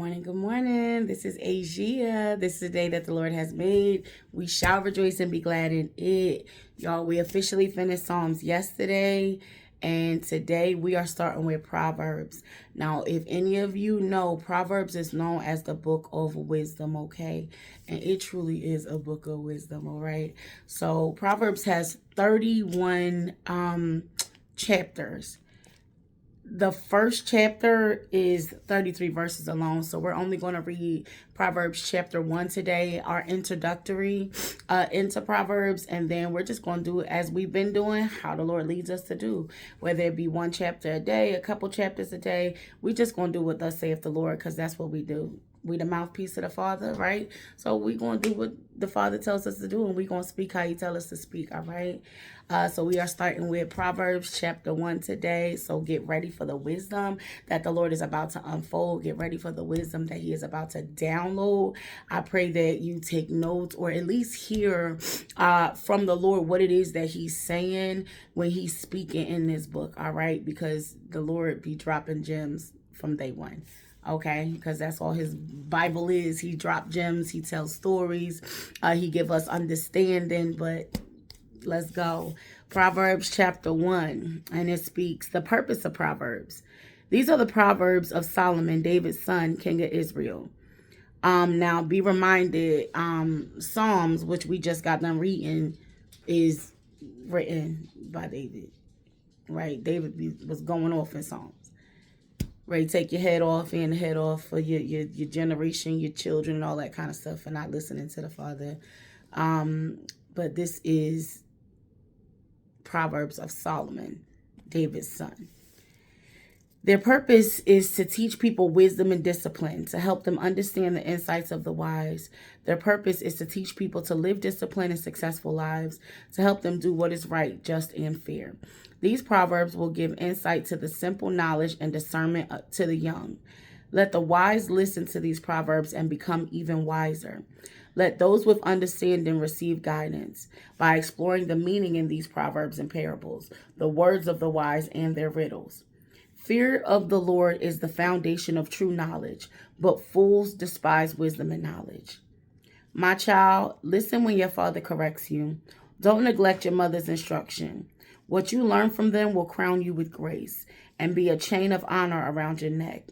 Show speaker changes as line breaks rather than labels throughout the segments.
morning. Good morning. This is Asia. This is the day that the Lord has made. We shall rejoice and be glad in it. Y'all, we officially finished Psalms yesterday, and today we are starting with Proverbs. Now, if any of you know, Proverbs is known as the book of wisdom, okay? And it truly is a book of wisdom, all right? So, Proverbs has 31 chapters. The first chapter is 33 verses alone, so we're only going to read Proverbs chapter 1 today, our introductory into Proverbs, and then we're just going to do it as we've been doing, how the Lord leads us to do, whether it be one chapter a day, a couple chapters a day. We just going to do what thus saith the Lord, because that's what we do. We the mouthpiece of the Father, right? So we going to do what the Father tells us to do, and we going to speak how he tells us to speak, all right? So we are starting with Proverbs chapter 1 today. So get ready for the wisdom that the Lord is about to unfold. Get ready for the wisdom that he is about to download. I pray that you take notes or at least hear from the Lord what it is that he's saying when he's speaking in this book, all right? Because the Lord be dropping gems from day one. Okay, because that's all his Bible is. He dropped gems, he tells stories, he give us understanding, but let's go. Proverbs chapter 1, and it speaks the purpose of Proverbs. These are the Proverbs of Solomon, David's son, king of Israel. Now be reminded, Psalms, which we just got done reading, is written by David, right? David was going off in Psalms. Right, take your head off and the head off for your generation, your children, and all that kind of stuff, for not listening to the Father. But this is Proverbs of Solomon, David's son. Their purpose is to teach people wisdom and discipline, to help them understand the insights of the wise. Their purpose is to teach people to live disciplined and successful lives, to help them do what is right, just, and fair. These proverbs will give insight to the simple, knowledge and discernment to the young. Let the wise listen to these proverbs and become even wiser. Let those with understanding receive guidance by exploring the meaning in these proverbs and parables, the words of the wise and their riddles. Fear of the Lord is the foundation of true knowledge, but fools despise wisdom and knowledge. My child, listen when your father corrects you. Don't neglect your mother's instruction. What you learn from them will crown you with grace and be a chain of honor around your neck.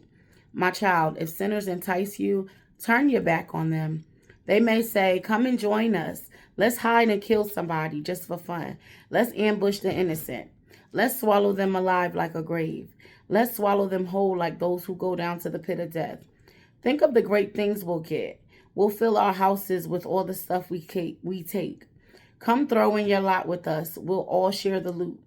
My child, if sinners entice you, turn your back on them. They may say, come and join us. Let's hide and kill somebody just for fun. Let's ambush the innocent. Let's swallow them alive like a grave. Let's swallow them whole like those who go down to the pit of death. Think of the great things we'll get. We'll fill our houses with all the stuff we take. Come throw in your lot with us. We'll all share the loot.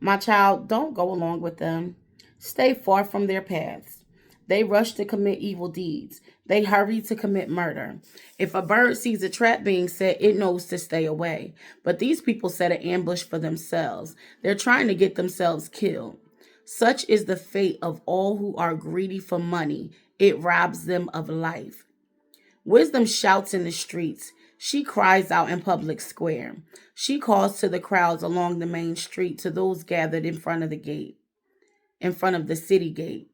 My child, don't go along with them. Stay far from their paths. They rush to commit evil deeds. They hurry to commit murder. If a bird sees a trap being set, it knows to stay away. But these people set an ambush for themselves. They're trying to get themselves killed. Such is the fate of all who are greedy for money. It robs them of life. Wisdom shouts in the streets. She cries out in public square. She calls to the crowds along the main street, to those gathered in front of the gate, in front of the city gate.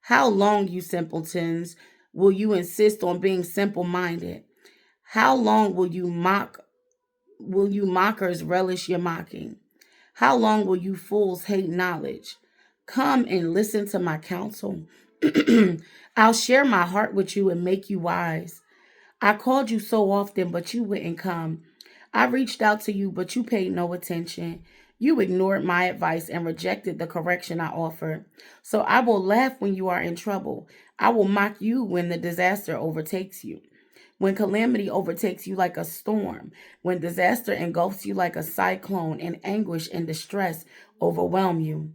How long, you simpletons, will you insist on being simple-minded? How long will you mockers relish your mocking? How long will you fools hate knowledge? Come and listen to my counsel. I'll share my heart with you and make you wise. I called you so often, but you wouldn't come. I reached out to you, but you paid no attention. You ignored my advice and rejected the correction I offered. So I will laugh when you are in trouble. I will mock you when the disaster overtakes you. When calamity overtakes you like a storm, when disaster engulfs you like a cyclone, and anguish and distress overwhelm you.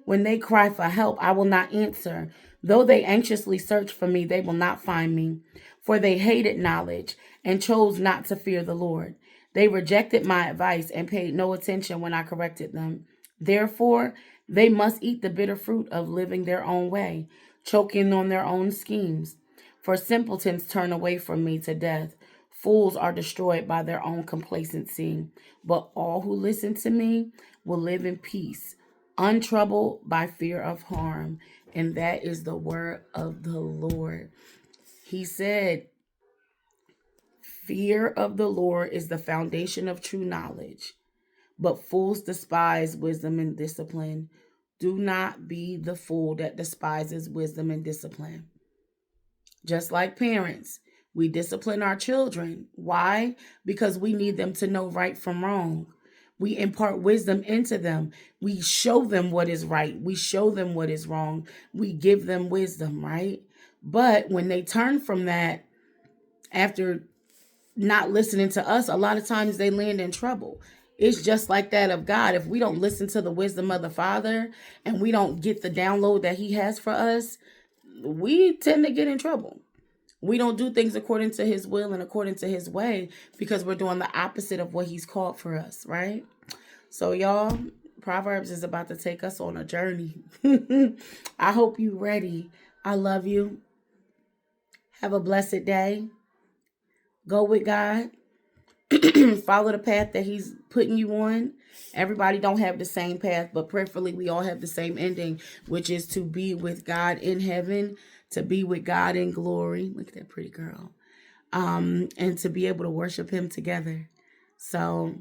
When they cry for help, I will not answer. Though they anxiously search for me, they will not find me. For they hated knowledge and chose not to fear the Lord. They rejected my advice and paid no attention when I corrected them. Therefore, they must eat the bitter fruit of living their own way, choking on their own schemes. For simpletons turn away from me to death. Fools are destroyed by their own complacency. But all who listen to me will live in peace, untroubled by fear of harm. And that is the word of the Lord. He said, fear of the Lord is the foundation of true knowledge, but fools despise wisdom and discipline. Do not be the fool that despises wisdom and discipline. Just like parents, we discipline our children. Why? Because we need them to know right from wrong. We impart wisdom into them. We show them what is right. We show them what is wrong. We give them wisdom, right? But when they turn from that after not listening to us, a lot of times they land in trouble. It's just like that of God. If we don't listen to the wisdom of the Father and we don't get the download that He has for us, we tend to get in trouble. We don't do things according to His will and according to His way because we're doing the opposite of what He's called for us, right? So y'all, Proverbs is about to take us on a journey. I hope you're ready. I love you. Have a blessed day. Go with God. Follow the path that He's putting you on. Everybody don't have the same path, but prayerfully we all have the same ending, which is to be with God in heaven, to be with God in glory. Look at that pretty girl. And to be able to worship Him together. So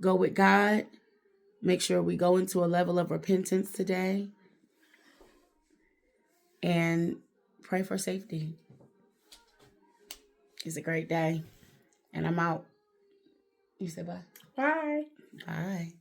go with God. Make sure we go into a level of repentance today and pray for safety. It's a great day. And I'm out. You say bye.
Bye.
Bye.